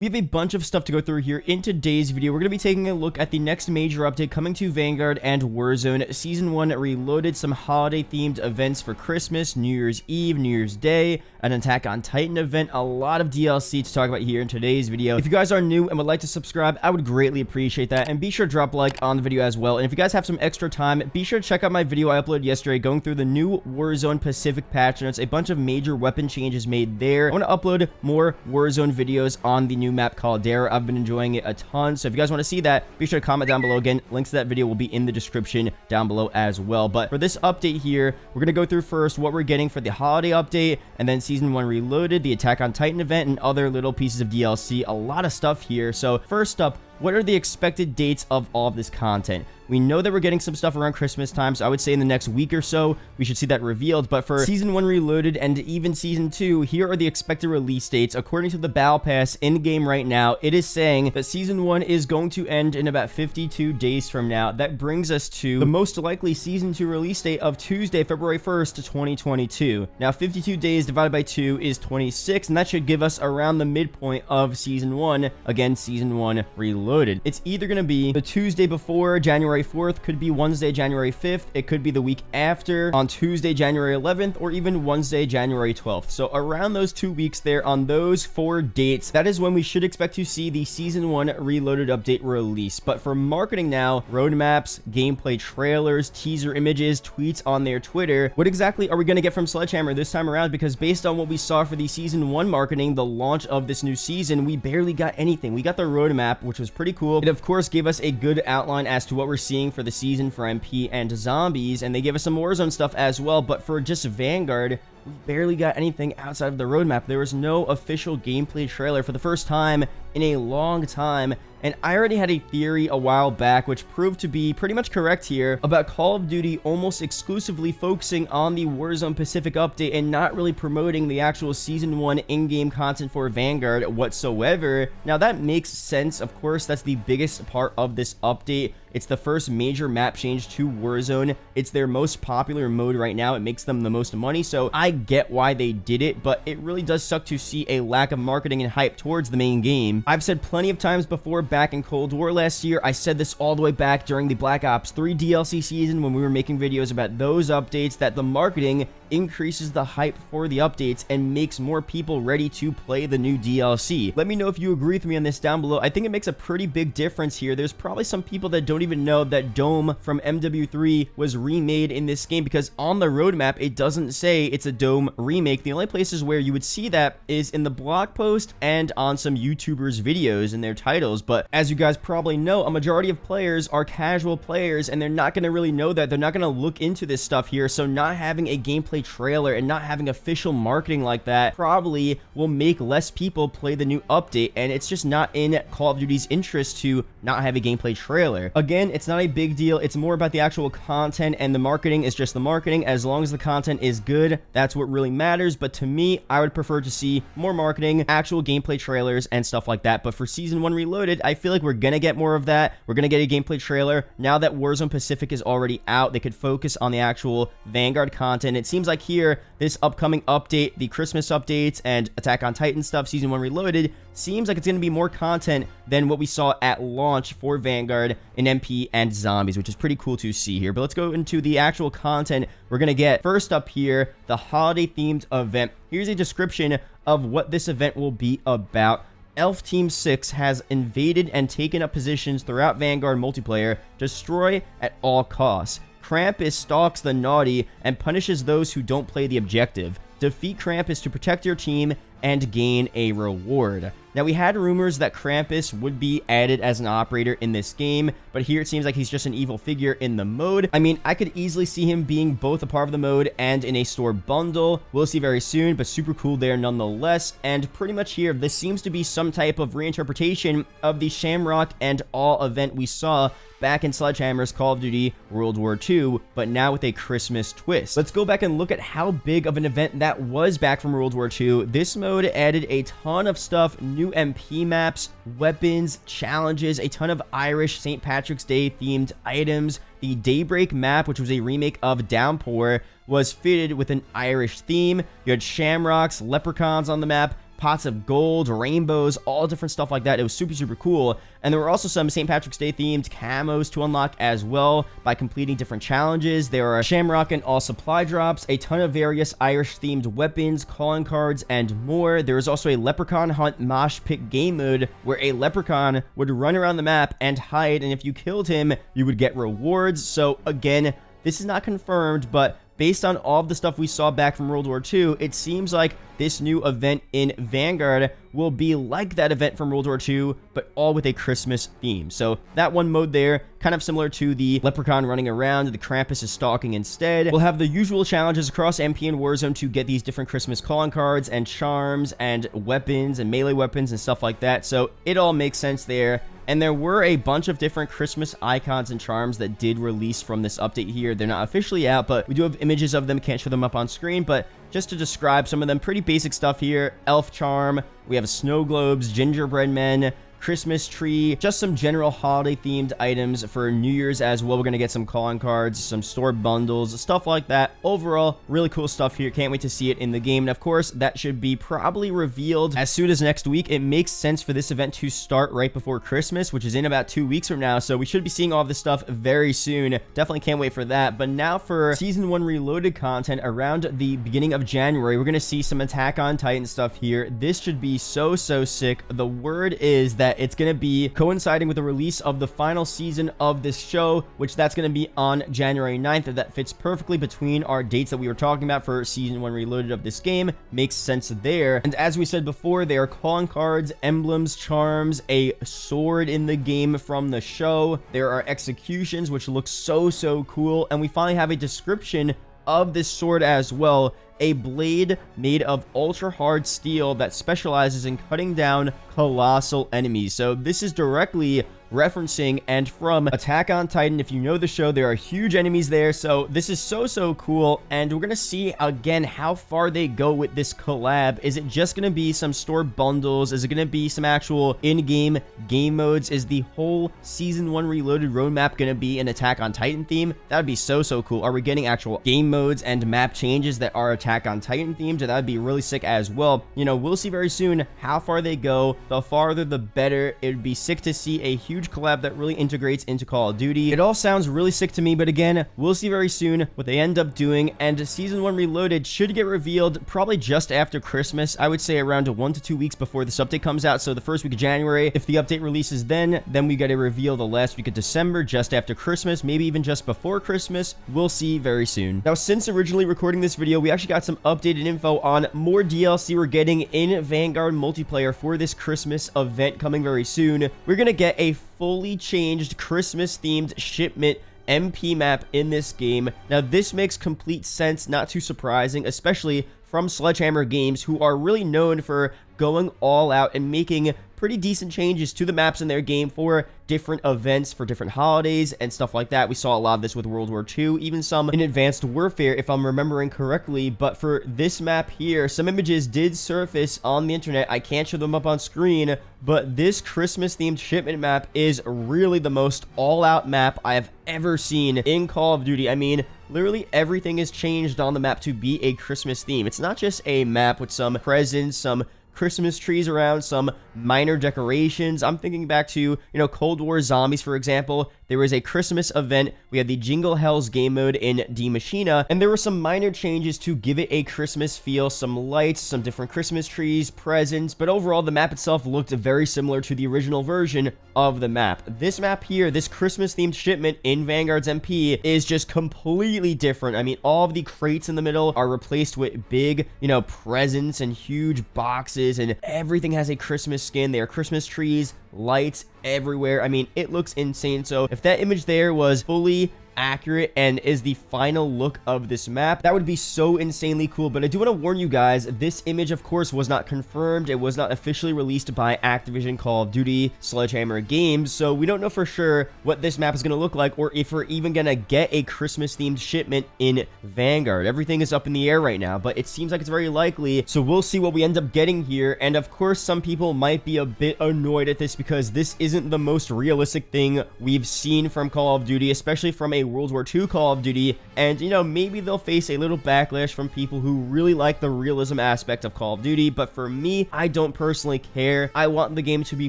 We have a bunch of stuff to go through here in today's video. We're going to be taking a look at the next major update coming to Vanguard and Warzone. Season 1 reloaded, some holiday-themed events for Christmas, New Year's Eve, New Year's Day, an Attack on Titan event, a lot of DLC to talk about here in today's video. If you guys are new and would like to subscribe, I would greatly appreciate that. And be sure to drop a like on the video as well. And if you guys have some extra time, be sure to check out my video I uploaded yesterday going through the new Warzone Pacific patch notes, a bunch of major weapon changes made there. I want to upload more Warzone videos on the new map Caldera. I've been enjoying it a ton, so if you guys want to see that, be sure to comment down below. Again, links to that video will be in the description down below as well. But for this update here, we're going to go through first what we're getting for the holiday update, and then Season 1 Reloaded, the Attack on Titan event, and other little pieces of DLC. A lot of stuff here. So first up, what are the expected dates of all of this content? We know that we're getting some stuff around Christmas time, so I would say in the next week or so, we should see that revealed. But for Season 1 Reloaded and even Season 2, here are the expected release dates. According to the Battle Pass in-game right now, it is saying that Season 1 is going to end in about 52 days from now. That brings us to the most likely Season 2 release date of Tuesday, February 1st, 2022. Now, 52 days divided by 2 is 26, and that should give us around the midpoint of Season 1. Again, Season 1 Reloaded. It's either going to be the Tuesday before January 4th, could be Wednesday, January 5th, it could be the week after on Tuesday, January 11th, or even Wednesday, January 12th. So around those 2 weeks there, on those 4 dates, that is when we should expect to see the Season 1 Reloaded update release. But for marketing now, roadmaps, gameplay trailers, teaser images, tweets on their Twitter, what exactly are we going to get from Sledgehammer this time around? Because based on what we saw for the Season 1 marketing, the launch of this new season, we barely got anything. We got the roadmap, which was pretty cool. It of course gave us a good outline as to what we're seeing for the season for MP and zombies, and they gave us some Warzone stuff as well. But for just Vanguard, we barely got anything outside of the roadmap. There was no official gameplay trailer for the first time in a long time. And I already had a theory a while back, which proved to be pretty much correct here, about Call of Duty almost exclusively focusing on the Warzone Pacific update and not really promoting the actual Season 1 in-game content for Vanguard whatsoever. Now that makes sense. Of course, that's the biggest part of this update. It's the first major map change to Warzone. It's their most popular mode right now. It makes them the most money, so I get why they did it, but it really does suck to see a lack of marketing and hype towards the main game. I've said plenty of times before, back in Cold War last year, I said this all the way back during the Black Ops 3 DLC season when we were making videos about those updates, that the marketing increases the hype for the updates and makes more people ready to play the new DLC. Let me know if you agree with me on this down below. I think it makes a pretty big difference here. There's probably some people that don't even know that Dome from MW3 was remade in this game, because on the roadmap it doesn't say it's a Dome remake. The only places where you would see that is in the blog post and on some YouTubers videos in their titles. But as you guys probably know, a majority of players are casual players, and they're not going to really know that. They're not going to look into this stuff here, so not having a gameplay trailer and not having official marketing like that probably will make less people play the new update, and it's just not in Call of Duty's interest to not have a gameplay trailer. Again, it's not a big deal. It's more about the actual content, and the marketing is just the marketing. As long as the content is good, that's what really matters. But to me, I would prefer to see more marketing, actual gameplay trailers, and stuff like that. But for Season 1 Reloaded, I feel like we're gonna get more of that. We're gonna get a gameplay trailer. Now that Warzone Pacific is already out, they could focus on the actual Vanguard content. It seems like here, this upcoming update, the Christmas updates and Attack on Titan stuff, Season 1 Reloaded, seems like it's going to be more content than what we saw at launch for Vanguard in MP and Zombies, which is pretty cool to see here. But let's go into the actual content we're going to get. First up here, the holiday-themed event. Here's a description of what this event will be about. Elf Team 6 has invaded and taken up positions throughout Vanguard multiplayer. Destroy at all costs. Krampus stalks the naughty and punishes those who don't play the objective. Defeat Krampus to protect your team and gain a reward. Now, we had rumors that Krampus would be added as an operator in this game, but here it seems like he's just an evil figure in the mode. I mean, I could easily see him being both a part of the mode and in a store bundle. We'll see very soon, but super cool there nonetheless. And pretty much here, this seems to be some type of reinterpretation of the Shamrock and All event we saw back in Sledgehammer's Call of Duty World War II, but now with a Christmas twist. Let's go back and look at how big of an event that was back from World War II. This mode added a ton of stuff, new MP maps, weapons, challenges, a ton of Irish St. Patrick's Day themed items. The Daybreak map, which was a remake of Downpour, was fitted with an Irish theme. You had shamrocks, leprechauns on the map, pots of gold, rainbows, all different stuff like that. It was super, super cool. And there were also some St. Patrick's Day themed camos to unlock as well by completing different challenges. There are shamrock and all supply drops, a ton of various Irish themed weapons, calling cards, and more. There was also a leprechaun hunt mosh pit game mode where a leprechaun would run around the map and hide, and if you killed him, you would get rewards. So again, this is not confirmed, but based on all of the stuff we saw back from World War II, it seems like this new event in Vanguard will be like that event from World War II, but all with a Christmas theme. So that one mode there, kind of similar to the Leprechaun running around, the Krampus is stalking instead. We'll have the usual challenges across MP and Warzone to get these different Christmas calling cards and charms and weapons and melee weapons and stuff like that. So it all makes sense there. And there were a bunch of different Christmas icons and charms that did release from this update here. They're not officially out, but we do have images of them. Can't show them up on screen, but just to describe some of them, pretty basic stuff here. Elf charm, we have snow globes, gingerbread men, Christmas tree, just some general holiday themed items for New Year's as well. We're going to get some calling cards, some store bundles, stuff like that. Overall, really cool stuff here. Can't wait to see it in the game. And of course, that should be probably revealed as soon as next week. It makes sense for this event to start right before Christmas, which is in about 2 weeks from now. So we should be seeing all of this stuff very soon. Definitely can't wait for that. But now for Season 1 Reloaded content around the beginning of January, we're going to see some Attack on Titan stuff here. This should be so sick. The word is that it's going to be coinciding with the release of the final season of this show, which that's going to be on January 9th. That fits perfectly between our dates that we were talking about for Season 1 Reloaded of this game. Makes sense there. And as we said before, they are calling cards, emblems, charms, a sword in the game from the show. There are executions, which look so cool. And we finally have a description of this sword as well. A blade made of ultra hard steel that specializes in cutting down colossal enemies. So this is directly referencing and from Attack on Titan. If you know the show, there are huge enemies there. So this is so cool. And we're going to see again how far they go with this collab. Is it just going to be some store bundles? Is it going to be some actual in-game game modes? Is the whole Season 1 Reloaded roadmap going to be an Attack on Titan theme? That would be so cool. Are we getting actual game modes and map changes that are Attack on Titan themed? That would be really sick as well. You know, we'll see very soon how far they go. The farther, the better. It would be sick to see a huge collab that really integrates into Call of Duty. It all sounds really sick to me, but again, we'll see very soon what they end up doing. And Season 1 Reloaded should get revealed probably just after Christmas. I would say around 1 to 2 weeks before this update comes out. So the first week of January, if the update releases then we get a reveal the last week of December, just after Christmas, maybe even just before Christmas. We'll see very soon. Now, since originally recording this video, we actually got some updated info on more DLC we're getting in Vanguard multiplayer for this Christmas event coming very soon. We're gonna get a fully changed Christmas themed Shipment MP map in this game. Now, this makes complete sense, not too surprising, especially from Sledgehammer Games, who are really known for going all out and making pretty decent changes to the maps in their game for different events, for different holidays and stuff like that. We saw a lot of this with World War II, even some in Advanced Warfare, if I'm remembering correctly. But for this map here, some images did surface on the internet. I can't show them up on screen, but this Christmas themed Shipment map is really the most all-out map I have ever seen in Call of Duty. I mean, literally everything is changed on the map to be a Christmas theme. It's not just a map with some presents, some Christmas trees around, some minor decorations. I'm thinking back to, you know, Cold War Zombies, for example. There was a Christmas event. We had the Jingle Hells game mode in Die Machina, and there were some minor changes to give it a Christmas feel, some lights, some different Christmas trees, presents, but overall the map itself looked very similar to the original version of the map. This map here, this Christmas themed Shipment in Vanguard's MP, is just completely different. I mean, all of the crates in the middle are replaced with big, you know, presents and huge boxes, and everything has a Christmas skin. There are Christmas trees, lights everywhere. I mean, it looks insane. So if that image there was fully accurate and is the final look of this map, that would be so insanely cool. But I do want to warn you guys, this image of course was not confirmed. It was not officially released by Activision Call of Duty Sledgehammer Games, so we don't know for sure what this map is going to look like, or if we're even going to get a Christmas themed Shipment in Vanguard. Everything is up in the air right now, but it seems like it's very likely, so we'll see what we end up getting here. And of course, some people might be a bit annoyed at this because this isn't the most realistic thing we've seen from Call of Duty, especially from a a World War II Call of Duty, and, you know, maybe they'll face a little backlash from people who really like the realism aspect of Call of Duty, but for me, I don't personally care. I want the game to be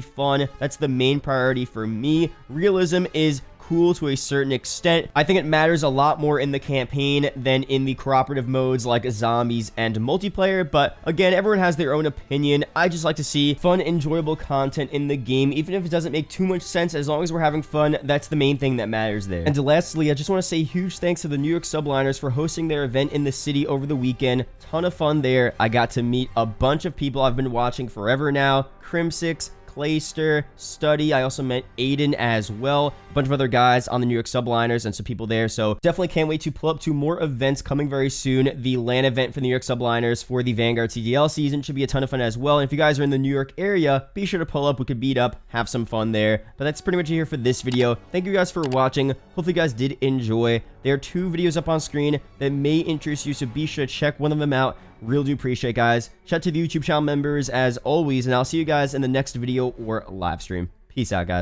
fun. That's the main priority for me. Realism is cool to a certain extent. I think it matters a lot more in the campaign than in the cooperative modes like zombies and multiplayer, but again, everyone has their own opinion. I just like to see fun, enjoyable content in the game, even if it doesn't make too much sense. As long as we're having fun, that's the main thing that matters there. And lastly, I just want to say huge thanks to the New York Subliners for hosting their event in the city over the weekend. Ton of fun there. I got to meet a bunch of people I've been watching forever now. Crimsix, Clayster, Study. I also met Aiden as well. A bunch of other guys on the New York Subliners and some people there. So definitely can't wait to pull up to more events coming very soon. The LAN event for the New York Subliners for the Vanguard CDL season should be a ton of fun as well. And if you guys are in the New York area, be sure to pull up. We could beat up, have some fun there. But that's pretty much it here for this video. Thank you guys for watching. Hopefully you guys did enjoy. There are 2 videos up on screen that may interest you, so be sure to check one of them out. Really do appreciate it, guys. Shout out to the YouTube channel members as always, and I'll see you guys in the next video or live stream. Peace out, guys.